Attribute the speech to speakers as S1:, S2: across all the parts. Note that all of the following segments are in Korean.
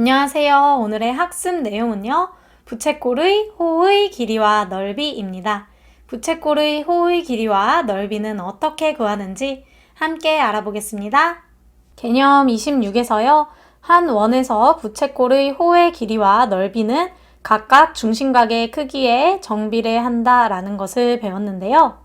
S1: 안녕하세요. 오늘의 학습 내용은요. 부채꼴의 호의 길이와 넓이입니다. 부채꼴의 호의 길이와 넓이는 어떻게 구하는지 함께 알아보겠습니다. 개념 26에서요. 한 원에서 부채꼴의 호의 길이와 넓이는 각각 중심각의 크기에 정비례한다 라는 것을 배웠는데요.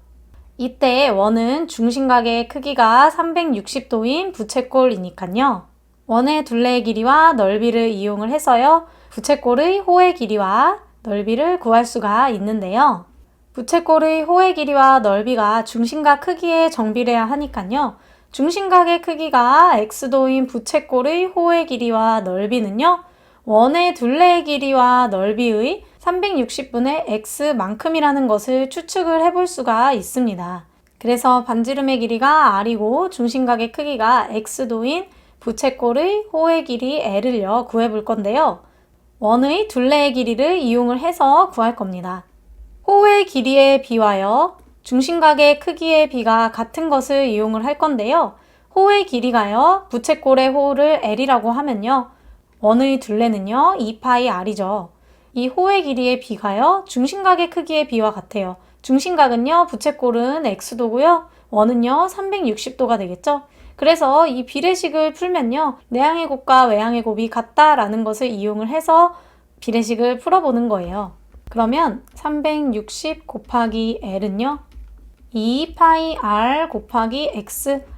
S1: 이때 원은 중심각의 크기가 360도인 부채꼴이니까요. 원의 둘레의 길이와 넓이를 이용을 해서요. 부채꼴의 호의 길이와 넓이를 구할 수가 있는데요. 부채꼴의 호의 길이와 넓이가 중심각 크기에 정비례해야 하니까요. 중심각의 크기가 x도인 부채꼴의 호의 길이와 넓이는요. 원의 둘레의 길이와 넓이의 360분의 x만큼이라는 것을 추측을 해볼 수가 있습니다. 그래서 반지름의 길이가 r이고 중심각의 크기가 x도인 부채꼴의 호의 길이 l을요 구해볼 건데요. 원의 둘레의 길이를 이용을 해서 구할 겁니다. 호의 길이의 비와요. 중심각의 크기의 비가 같은 것을 이용을 할 건데요. 호의 길이가요. 부채꼴의 호를 l이라고 하면요. 원의 둘레는요. 2파이 r이죠. 이 호의 길이의 비가요. 중심각의 크기의 비와 같아요. 중심각은요. 부채꼴은 x도고요. 원은요. 360도가 되겠죠. 그래서 이 비례식을 풀면요. 내항의 곱과 외항의 곱이 같다라는 것을 이용을 해서 비례식을 풀어보는 거예요. 그러면 360 곱하기 l은요. 2파이 r 곱하기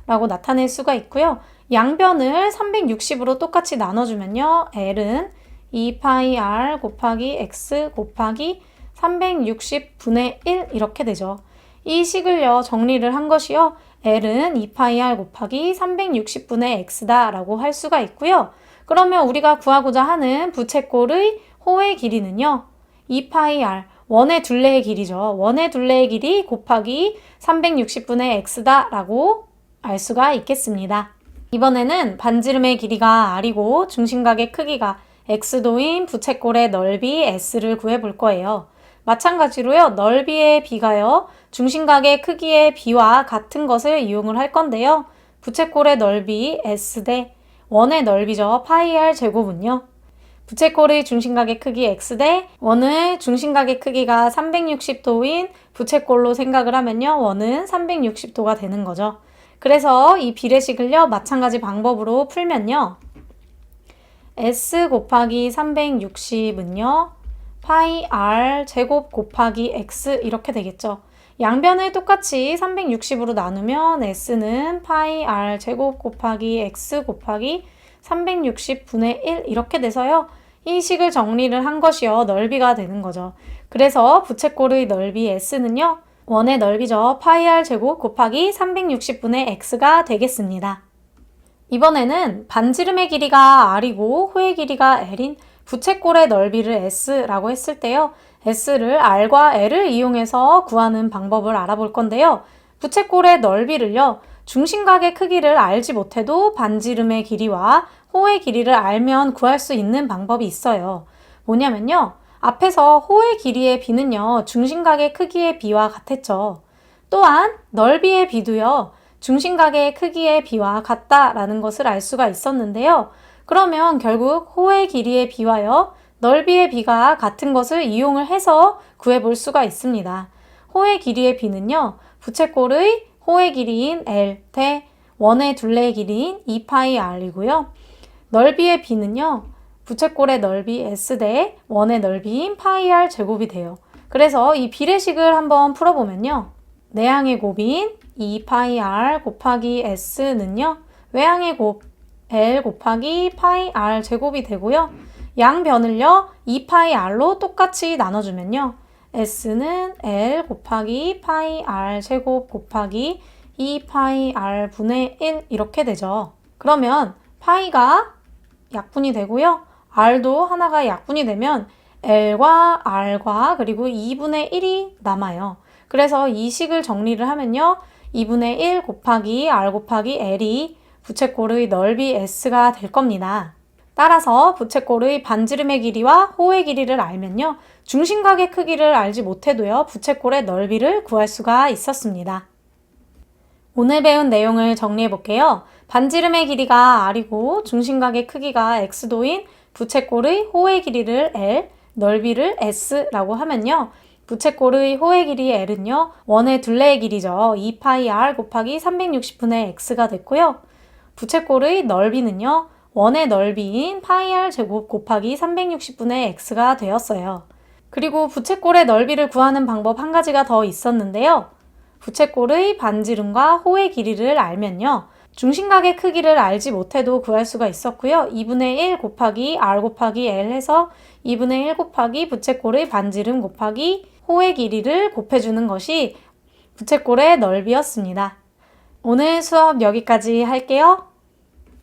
S1: x라고 나타낼 수가 있고요. 양변을 360으로 똑같이 나눠주면요. l은 2파이 r 곱하기 x 곱하기 360분의 1 이렇게 되죠. 이 식을요. 정리를 한 것이요. l은 2파이 r 곱하기 360분의 x다 라고 할 수가 있고요. 그러면 우리가 구하고자 하는 부채꼴의 호의 길이는요. 2파이 r, 원의 둘레의 길이죠. 원의 둘레의 길이 곱하기 360분의 x다 라고 알 수가 있겠습니다. 이번에는 반지름의 길이가 r이고 중심각의 크기가 x도인 부채꼴의 넓이 s를 구해볼 거예요. 마찬가지로요. 넓이의 비가요. 중심각의 크기의 비와 같은 것을 이용을 할 건데요. 부채꼴의 넓이 s 대 원의 넓이죠. 파이 r 제곱은요. 부채꼴의 중심각의 크기 x 대 원의 중심각의 크기가 360도인 부채꼴로 생각을 하면요. 원은 360도가 되는 거죠. 그래서 이 비례식을요. 마찬가지 방법으로 풀면요. s 곱하기 360은요. 파이 r 제곱 곱하기 x 이렇게 되겠죠. 양변을 똑같이 360으로 나누면 s는 파이 r 제곱 곱하기 x 곱하기 360분의 1 이렇게 돼서요. 이 식을 정리를 한 것이요. 넓이가 되는 거죠. 그래서 부채꼴의 넓이 s는요. 원의 넓이죠. 파이 r 제곱 곱하기 360분의 x가 되겠습니다. 이번에는 반지름의 길이가 r이고 호의 길이가 l인 부채꼴의 넓이를 s라고 했을 때요. s를 r과 l을 이용해서 구하는 방법을 알아볼 건데요. 부채꼴의 넓이를요. 중심각의 크기를 알지 못해도 반지름의 길이와 호의 길이를 알면 구할 수 있는 방법이 있어요. 뭐냐면요. 앞에서 호의 길이의 비는요. 중심각의 크기의 비와 같았죠. 또한 넓이의 비도요. 중심각의 크기의 비와 같다라는 것을 알 수가 있었는데요. 그러면 결국 호의 길이의 비와요. 넓이의 비가 같은 것을 이용을 해서 구해볼 수가 있습니다. 호의 길이의 비는요. 부채꼴의 호의 길이인 L 대 원의 둘레의 길이인 2파이 R이고요. 넓이의 비는요. 부채꼴의 넓이 S 대 원의 넓이인 파이 R 제곱이 돼요. 그래서 이 비례식을 한번 풀어보면요. 내항의 곱인 2파이 R 곱하기 S는요. 외항의 곱 L 곱하기 파이 R 제곱이 되고요. 양변을요. 2파이 R로 똑같이 나눠주면요. S는 L 곱하기 파이 R 제곱 곱하기 2파이 R 분의 1 이렇게 되죠. 그러면 파이가 약분이 되고요. R도 하나가 약분이 되면 L과 R과 그리고 2분의 1이 남아요. 그래서 이 식을 정리를 하면요. 2분의 1 곱하기 R 곱하기 L이 부채꼴의 넓이 S가 될 겁니다. 따라서 부채꼴의 반지름의 길이와 호의 길이를 알면요. 중심각의 크기를 알지 못해도요. 부채꼴의 넓이를 구할 수가 있었습니다. 오늘 배운 내용을 정리해 볼게요. 반지름의 길이가 r이고 중심각의 크기가 x도인 부채꼴의 호의 길이를 L, 넓이를 S라고 하면요. 부채꼴의 호의 길이 L은요. 원의 둘레의 길이죠. 2파이 R 곱하기 360분의 X가 됐고요. 부채꼴의 넓이는요. 원의 넓이인 파이 R 제곱 곱하기 360분의 X가 되었어요. 그리고 부채꼴의 넓이를 구하는 방법 한 가지가 더 있었는데요. 부채꼴의 반지름과 호의 길이를 알면요. 중심각의 크기를 알지 못해도 구할 수가 있었고요. 2분의 1 곱하기 R 곱하기 L 해서 2분의 1 곱하기 부채꼴의 반지름 곱하기 호의 길이를 곱해주는 것이 부채꼴의 넓이였습니다. 오늘 수업 여기까지 할게요.